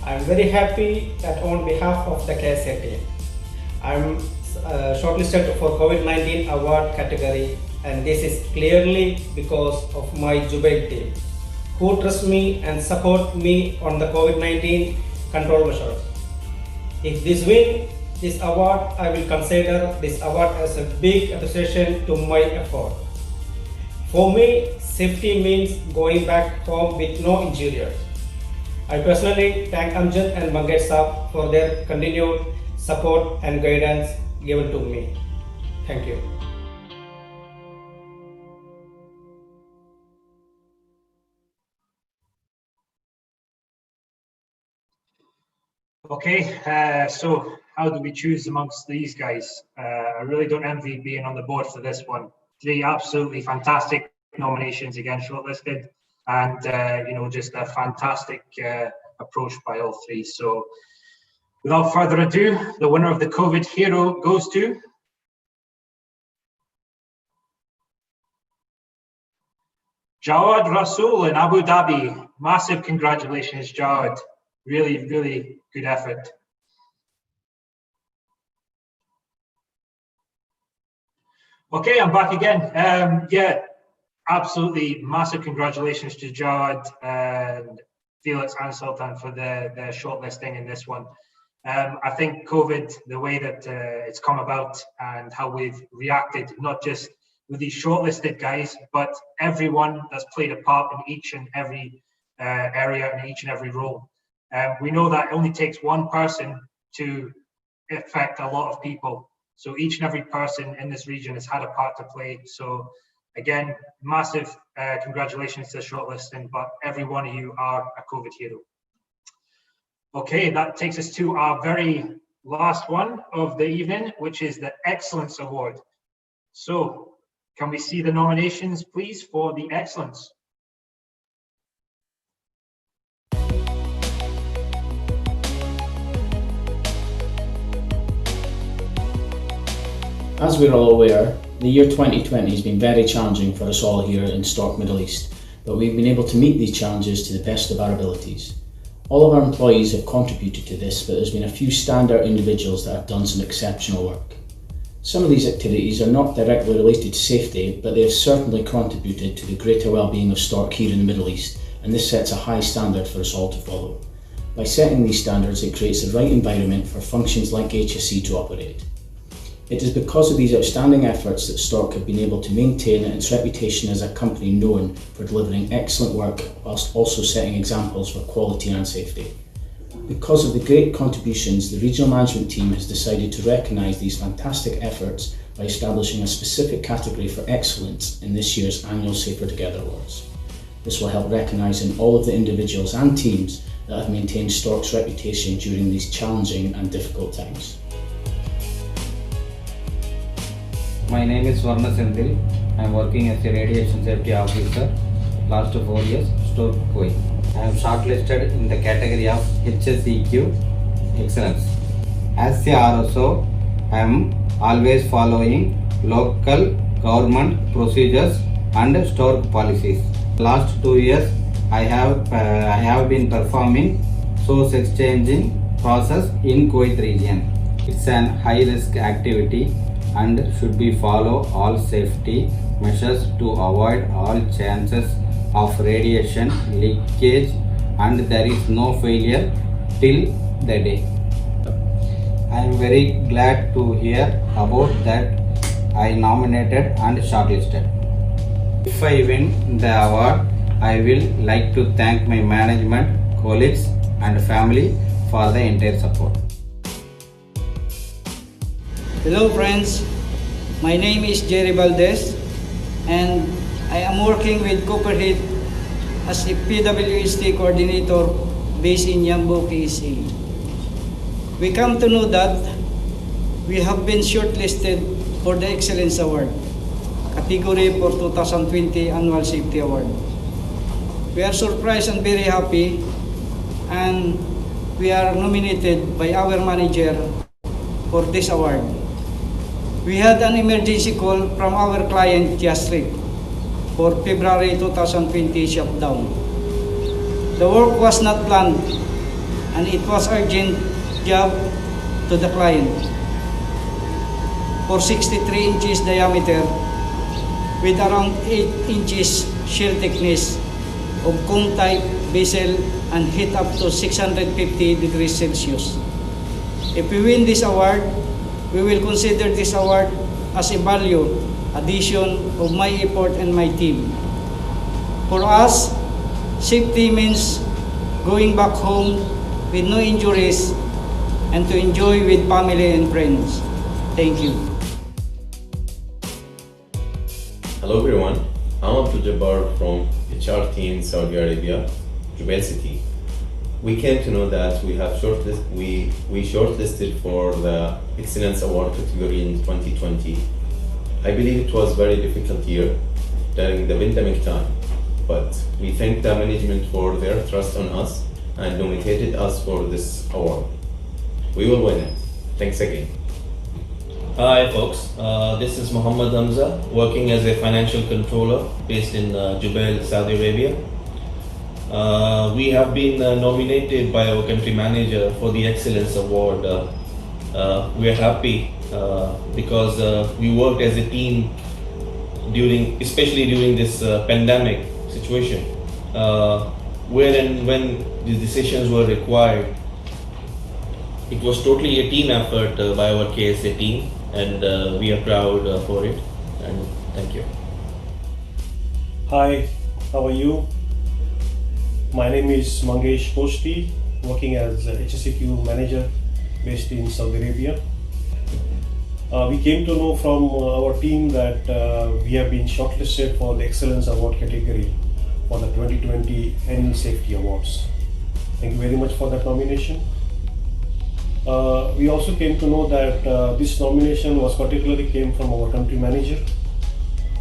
I am very happy that on behalf of the KSA team, I am shortlisted for COVID-19 award category, and this is clearly because of my Jubail team, who trust me and support me on the COVID-19 control measures. If this win this award, I will consider this award as a big appreciation to my effort. For me, safety means going back home with no injuries. I personally thank Amjad and Mangesh Saab for their continued support and guidance given to me. Thank you. Okay, so how do we choose amongst these guys? I really don't envy being on the board for this one. 3 absolutely fantastic nominations, again shortlisted, and just a fantastic approach by all 3. So without further ado, the winner of the COVID Hero goes to Jawad Rasool in Abu Dhabi. Massive congratulations, Jawad. Really, really good effort. Okay, I'm back again. Yeah, absolutely massive congratulations to Jawad and Felix and Sultan for the shortlisting in this one. I think COVID, the way that it's come about and how we've reacted, not just with these shortlisted guys, but everyone that's played a part in each and every area and each and every role. We know that it only takes one person to affect a lot of people. So each and every person in this region has had a part to play. So again, massive congratulations to the shortlisting, but every one of you are a COVID hero. Okay, that takes us to our very last one of the evening, which is the Excellence Award. So can we see the nominations, please, for the Excellence? As we're all aware, the year 2020 has been very challenging for us all here in Stork, Middle East, but we've been able to meet these challenges to the best of our abilities. All of our employees have contributed to this, but there's been a few standout individuals that have done some exceptional work. Some of these activities are not directly related to safety, but they have certainly contributed to the greater well-being of Stork here in the Middle East, and this sets a high standard for us all to follow. By setting these standards, it creates the right environment for functions like HSE to operate. It is because of these outstanding efforts that Stork have been able to maintain its reputation as a company known for delivering excellent work whilst also setting examples for quality and safety. Because of the great contributions, the regional management team has decided to recognise these fantastic efforts by establishing a specific category for excellence in this year's annual Safer Together Awards. This will help recognising all of the individuals and teams that have maintained Stork's reputation during these challenging and difficult times. My name is Varna Sendil. I am working as a radiation safety officer last 4 years, Stork Kuwait. I am shortlisted in the category of HSEQ Excellence. As a RSO, I am always following local government procedures and Stork policies. Last 2 years, I have been performing source exchanging process in Kuwait region. It's an high risk activity and should be follow all safety measures to avoid all chances of radiation leakage, and there is no failure till the day. I am very glad to hear about that I nominated and shortlisted. If I win the award, I will like to thank my management, colleagues and family for the entire support. Hello friends, my name is Jerry Valdez and I am working with Cooper Heat as a PWST coordinator based in Yambo, KSA. We come to know that we have been shortlisted for the Excellence Award, category for 2020 Annual Safety Award. We are surprised and very happy, and we are nominated by our manager for this award. We had an emergency call from our client Jastrip for February 2020 shutdown. The work was not planned and it was urgent job to the client. For 63 inches diameter with around 8 inches shear thickness of cone type vessel and heat up to 650 degrees Celsius. If we win this award, we will consider this award as a value addition of my effort and my team. For us, safety means going back home with no injuries and to enjoy with family and friends. Thank you. Hello everyone, I'm Abdul Jabbar from HR team Saudi Arabia, Jubail City. We came to know that we have shortlisted for the Excellence Award category in 2020. I believe it was a very difficult year during the pandemic time, but we thank the management for their trust on us and nominated us for this award. We will win it. Thanks again. Hi folks, this is Muhammad Hamza, working as a financial controller based in Jubail, Saudi Arabia. We have been nominated by our country manager for the Excellence Award. We are happy because we worked as a team especially during this pandemic situation, where and when these decisions were required. It was totally a team effort by our KSA team, and we are proud for it, and thank you. Hi, how are you? My name is Mangesh Posti, working as HSEQ manager based in Saudi Arabia. We came to know from our team that we have been shortlisted for the Excellence Award category for the 2020 Annual Safety Awards. Thank you very much for that nomination. We also came to know that this nomination was particularly came from our country manager,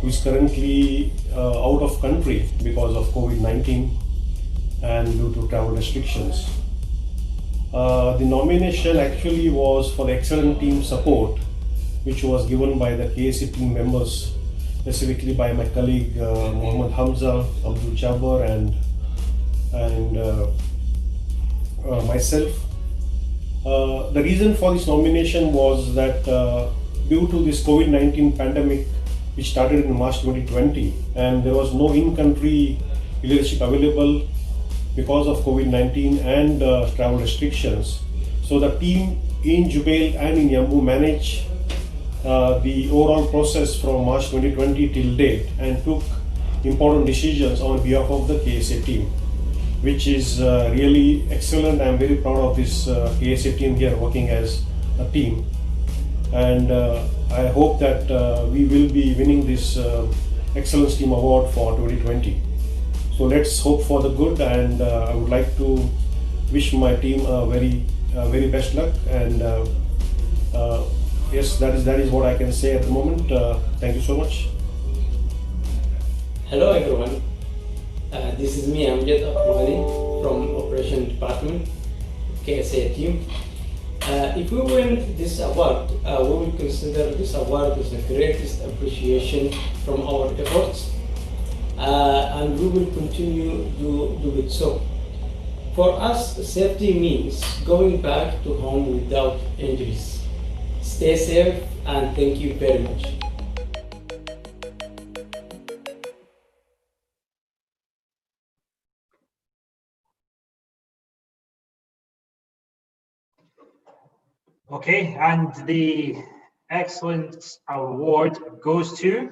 who is currently out of country because of COVID-19 and due to travel restrictions. The nomination actually was for the excellent team support, which was given by the KSA team members, specifically by my colleague Muhammad Hamza, Abdul Jabbar, and myself. The reason for this nomination was that due to this COVID-19 pandemic, which started in March 2020, and there was no in-country leadership available because of COVID-19 and travel restrictions. So the team in Jubail and in Yambu managed the overall process from March 2020 till date and took important decisions on behalf of the KSA team, which is really excellent. I'm very proud of this KSA team here working as a team. And I hope that we will be winning this Excellence Team Award for 2020. So let's hope for the good, and I would like to wish my team a very best luck. And yes, that is what I can say at the moment. Thank you so much. Hello everyone. This is me, Amjad Abdulghani from Operation Department, KSA team. If we win this award, we will consider this award as the greatest appreciation from our efforts, and we will continue to do it so. For us, safety means going back to home without injuries. Stay safe, and thank you very much. Okay, and the Excellence Award goes to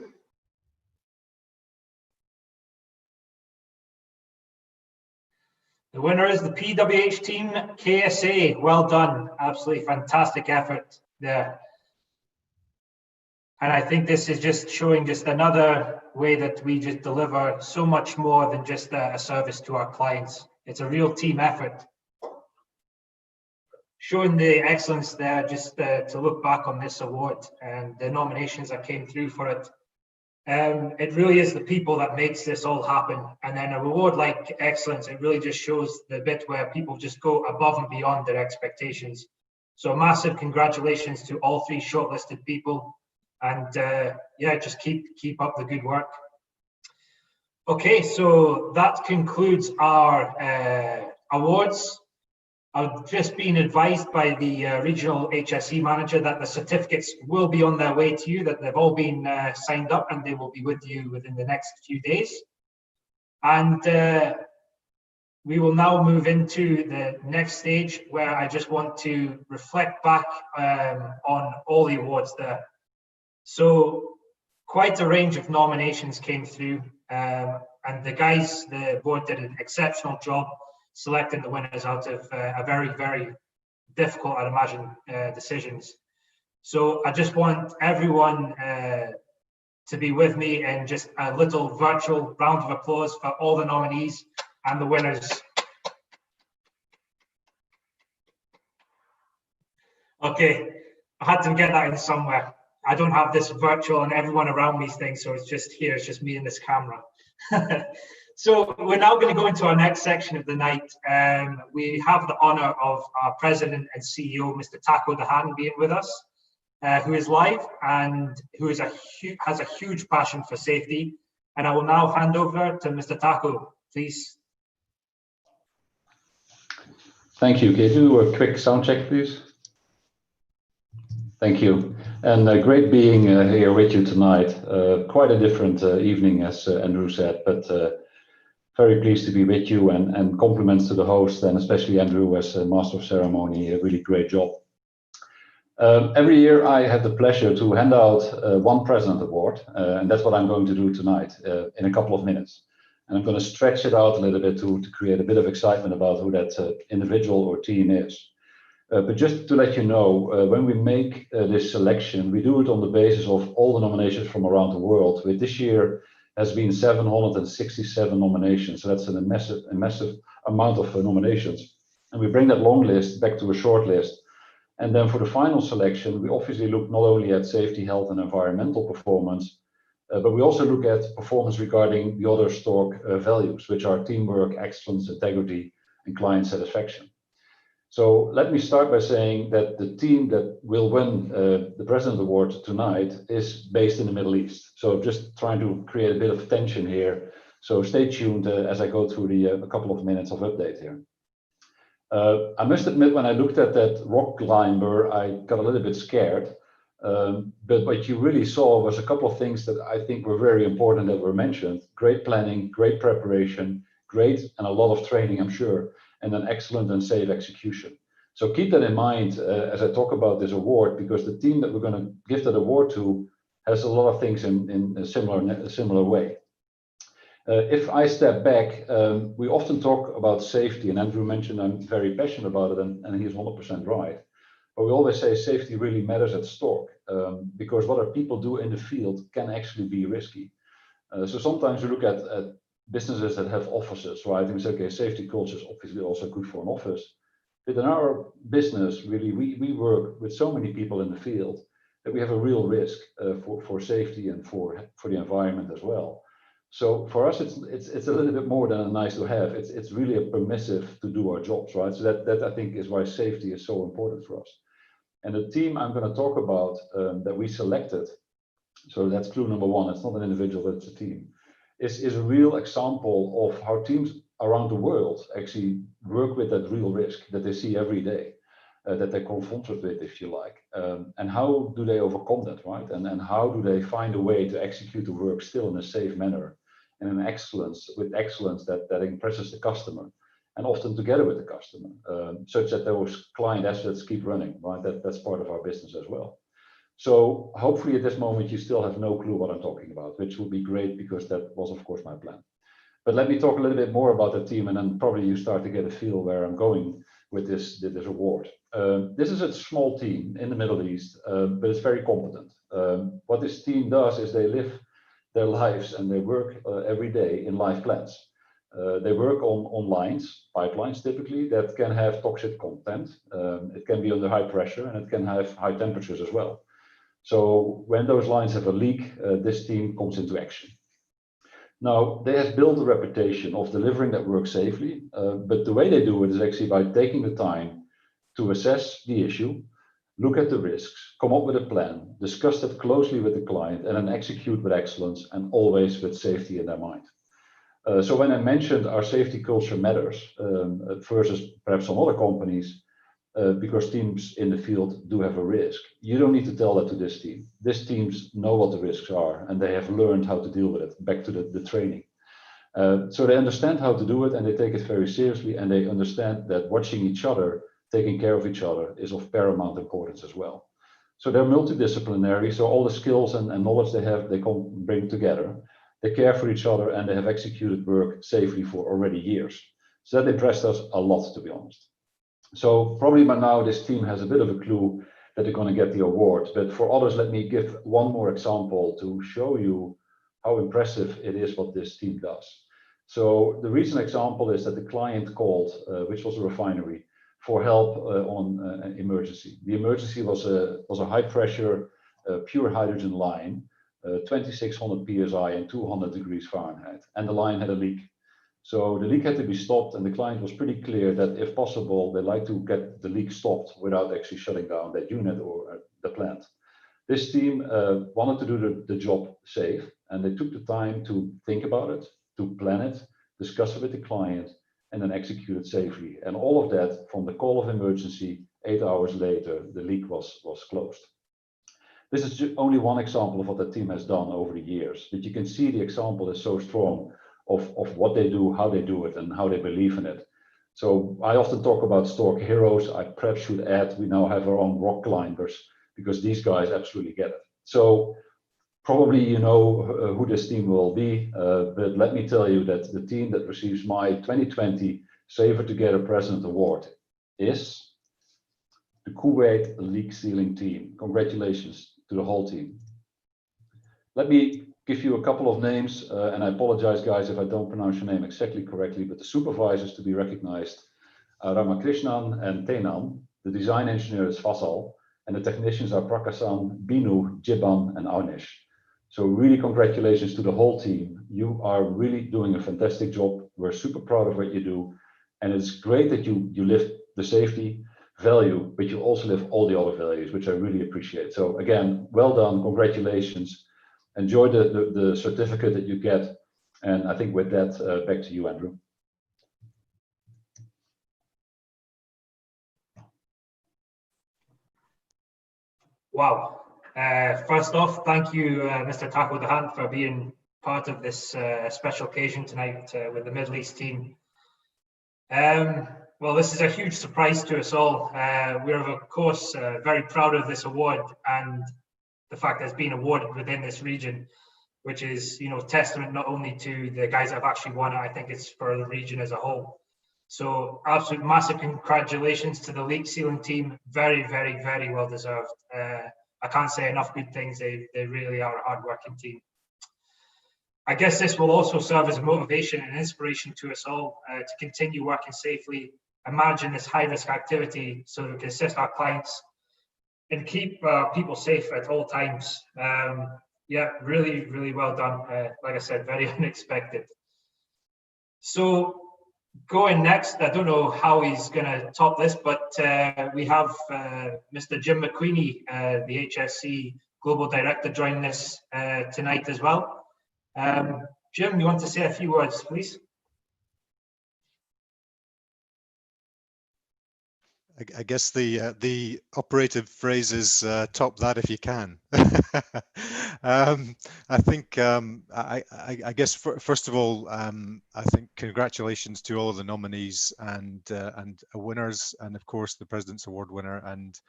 the winner is the PWH team KSA. Well done, absolutely fantastic effort there. And I think this is just showing just another way that we just deliver so much more than just a service to our clients. It's a real team effort. Showing the excellence there, just to look back on this award and the nominations that came through for it. It really is the people that makes this all happen. And then a reward like excellence, it really just shows the bit where people just go above and beyond their expectations. So massive congratulations to all three shortlisted people. And yeah, just keep up the good work. Okay, so that concludes our awards. I've just been advised by the regional HSE manager that the certificates will be on their way to you, that they've all been signed up and they will be with you within the next few days. And we will now move into the next stage where I just want to reflect back on all the awards there. So quite a range of nominations came through and the board did an exceptional job selecting the winners out of a very, very difficult, I'd imagine, decisions. So I just want everyone to be with me in just a little virtual round of applause for all the nominees and the winners. Okay, I had to get that in somewhere. I don't have this virtual and everyone around me thing, so it's just here, it's just me and this camera. So we're now going to go into our next section of the night. We have the honor of our president and CEO, Mr. Taco Dahan, being with us, who is live and who is has a huge passion for safety. And I will now hand over to Mr. Taco, please. Thank you. Can you do a quick sound check, please? Thank you. And great being here with you tonight. Quite a different evening, as Andrew said, but very pleased to be with you, and compliments to the host and especially Andrew as Master of Ceremony. A really great job. Every year I have the pleasure to hand out one President Award, and that's what I'm going to do tonight in a couple of minutes. And I'm going to stretch it out a little bit to create a bit of excitement about who that individual or team is. But just to let you know, when we make this selection, we do it on the basis of all the nominations from around the world. With this year has been 767 nominations, so that's a massive amount of nominations. And we bring that long list back to a short list. And then for the final selection, we obviously look not only at safety, health, and environmental performance, but we also look at performance regarding the other Stork values, which are teamwork, excellence, integrity, and client satisfaction. So let me start by saying that the team that will win the President Award tonight is based in the Middle East. So just trying to create a bit of tension here. So stay tuned as I go through a couple of minutes of update here. I must admit, when I looked at that rock climber, I got a little bit scared. But what you really saw was a couple of things that I think were very important that were mentioned. Great planning, great preparation, great and a lot of training, I'm sure, and an excellent and safe execution. So keep that in mind as I talk about this award, because the team that we're going to give that award to has a lot of things in a similar way. If I step back, we often talk about safety, and Andrew mentioned I'm very passionate about it, and he's 100% right. But we always say safety really matters at Stork, because what our people do in the field can actually be risky. So sometimes you look at businesses that have offices, right? And we say, okay, safety culture is obviously also good for an office. But in our business, really, we work with so many people in the field that we have a real risk for safety and for the environment as well. So for us, it's a little bit more than a nice to have. It's really a permissive to do our jobs, right? So that I think is why safety is so important for us. And the team I'm going to talk about that we selected, so that's clue number one. It's not an individual, but it's a team. Is a real example of how teams around the world actually work with that real risk that they see every day, that they're confronted with, if you like. And how do they overcome that, right? And how do they find a way to execute the work still in a safe manner and in excellence that impresses the customer, and often together with the customer, such that those client assets keep running, right? That's part of our business as well. So hopefully at this moment you still have no clue what I'm talking about, which would be great, because that was of course my plan. But let me talk a little bit more about the team, and then probably you start to get a feel where I'm going with this award. This is a small team in the Middle East, but it's very competent. What this team does is they live their lives and they work every day in live plants. They work on lines, pipelines typically, that can have toxic content. It can be under high pressure, and it can have high temperatures as well. So when those lines have a leak, this team comes into action. Now, they have built a reputation of delivering that work safely, but the way they do it is actually by taking the time to assess the issue, look at the risks, come up with a plan, discuss that closely with the client, and then execute with excellence and always with safety in their mind. So when I mentioned our safety culture matters versus perhaps some other companies, because teams in the field do have a risk, you don't need to tell that to this team. These teams know what the risks are, and they have learned how to deal with it, back to the training. So they understand how to do it, and they take it very seriously, and they understand that watching each other, taking care of each other is of paramount importance as well. So they're multidisciplinary, so all the skills and knowledge they have, they can bring together. They care for each other, and they have executed work safely for already years. So that impressed us a lot, to be honest. So probably by now this team has a bit of a clue that they're going to get the award. But for others, let me give one more example to show you how impressive it is what this team does. So the recent example is that the client called, which was a refinery, for help on an emergency. The emergency was a high pressure, pure hydrogen line, 2600 psi and 200 degrees Fahrenheit, and the line had a leak. So the leak had to be stopped, and the client was pretty clear that if possible, they'd like to get the leak stopped without actually shutting down that unit or the plant. This team wanted to do the job safe, and they took the time to think about it, to plan it, discuss it with the client, and then execute it safely. And all of that from the call of emergency, 8 hours later, the leak was closed. This is only one example of what the team has done over the years, but you can see the example is so strong of what they do, how they do it, and how they believe in it. So I often talk about Stork heroes. I perhaps should add, we now have our own rock climbers, because these guys absolutely get it. So probably you know who this team will be, but let me tell you that the team that receives my 2020 Safer Together President Award is the Kuwait Leak Sealing Team. Congratulations to the whole team. Let me give you a couple of names, and I apologize, guys, if I don't pronounce your name exactly correctly, but the supervisors to be recognized are Ramakrishnan and Tenan. The design engineer is Fasal, and the technicians are Prakasan, Binu, Jiban, and Arnish. So really congratulations to the whole team. You are really doing a fantastic job. We're super proud of what you do. And it's great that you live the safety value, but you also live all the other values, which I really appreciate. So again, well done, congratulations. Enjoy the certificate that you get. And I think with that, back to you, Andrew. Wow. First off, thank you, Mr. Taco Dahan, for being part of this special occasion tonight with the Middle East team. Well, this is a huge surprise to us all. We're, of course, very proud of this award and the fact that it's been awarded within this region, which is, testament not only to the guys that have actually won it, I think it's for the region as a whole. So absolute massive congratulations to the Leak Sealing team. Very, very, very well deserved. I can't say enough good things. They really are a hard-working team. I guess this will also serve as motivation and inspiration to us all to continue working safely and managing this high-risk activity so that we can assist our clients and keep people safe at all times. Yeah, really, really well done. Like I said, very unexpected. So going next, I don't know how he's going to top this, but we have Mr. Jim McQueenie, the HSC Global Director, joining us tonight as well. Jim, you want to say a few words, please? I guess the operative phrase is top that if you can. I think I guess first of all, I think congratulations to all of the nominees and winners, and of course the President's Award winner, and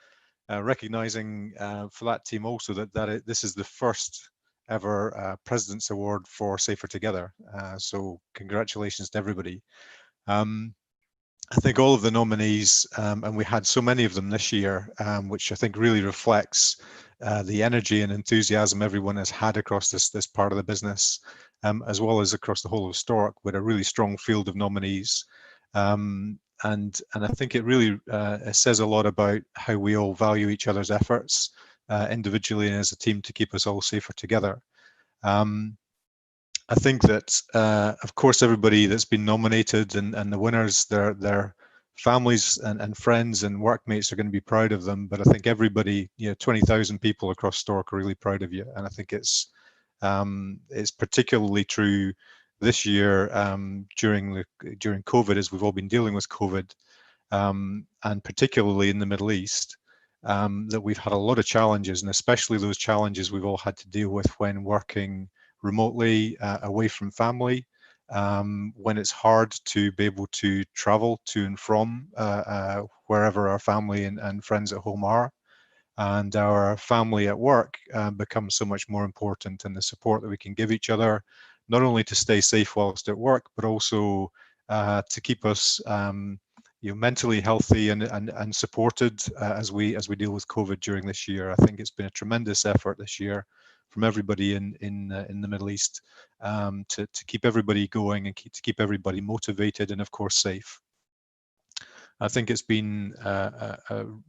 recognizing for that team also that this is the first ever President's Award for Safer Together. So congratulations to everybody. I think all of the nominees, and we had so many of them this year, which I think really reflects the energy and enthusiasm everyone has had across this part of the business, as well as across the whole of Stork, with a really strong field of nominees. And I think it really it says a lot about how we all value each other's efforts individually and as a team to keep us all safer together. I think that, of course, everybody that's been nominated and the winners, their families and friends and workmates are going to be proud of them. But I think everybody, 20,000 people across Stork are really proud of you. And I think it's particularly true this year during COVID, as we've all been dealing with COVID, and particularly in the Middle East, that we've had a lot of challenges, and especially those challenges we've all had to deal with when working remotely, away from family, when it's hard to be able to travel to and from wherever our family and friends at home are, and our family at work becomes so much more important, and the support that we can give each other, not only to stay safe whilst at work, but also to keep us mentally healthy and supported as we deal with COVID during this year. I think it's been a tremendous effort this year from everybody in the Middle East to keep everybody going and to keep everybody motivated and of course safe. I think it's been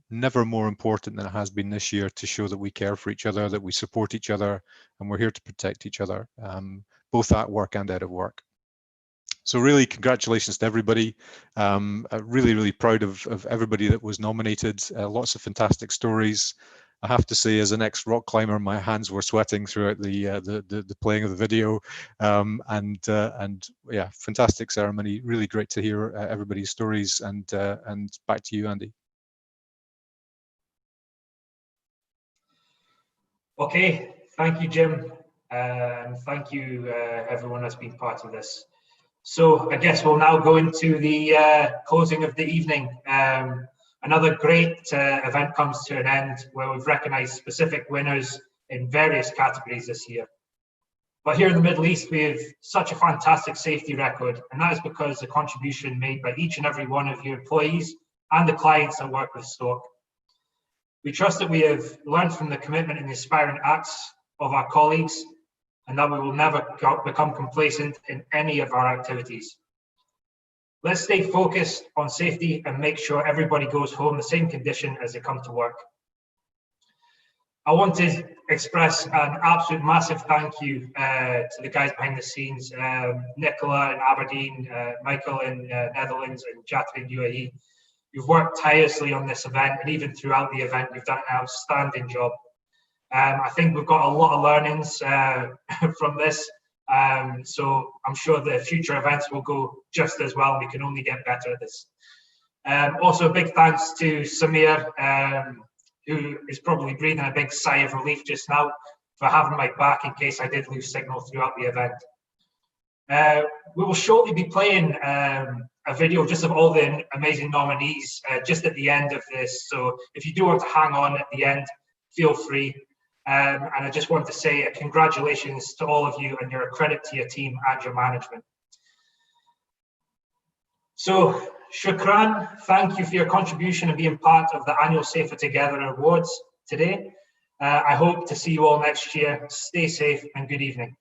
never more important than it has been this year to show that we care for each other, that we support each other, and we're here to protect each other, both at work and out of work. So really, congratulations to everybody. Really, really proud of everybody that was nominated. Lots of fantastic stories. I have to say, as an ex-rock climber, my hands were sweating throughout the playing of the video, and yeah, fantastic ceremony. Really great to hear everybody's stories. And back to you, Andy. Okay, thank you, Jim, and thank you everyone that's been part of this. So I guess we'll now go into the closing of the evening. Another great event comes to an end where we've recognized specific winners in various categories this year. But here in the Middle East, we have such a fantastic safety record, and that is because the contribution made by each and every one of your employees and the clients that work with Stork. We trust that we have learned from the commitment and inspiring acts of our colleagues, and that we will never become complacent in any of our activities. Let's stay focused on safety and make sure everybody goes home the same condition as they come to work. I want to express an absolute massive thank you to the guys behind the scenes, Nicola in Aberdeen, Michael in Netherlands, and Jatri in UAE. You've worked tirelessly on this event, and even throughout the event, you've done an outstanding job. I think we've got a lot of learnings from this. So I'm sure the future events will go just as well. We can only get better at this. Also, a big thanks to Samir, who is probably breathing a big sigh of relief just now for having my back in case I did lose signal throughout the event. We will shortly be playing a video just of all the amazing nominees just at the end of this. So if you do want to hang on at the end, feel free. And I just want to say congratulations to all of you, and you're a credit to your team and your management. So Shukran, thank you for your contribution and being part of the annual Safer Together Awards today. I hope to see you all next year. Stay safe and good evening.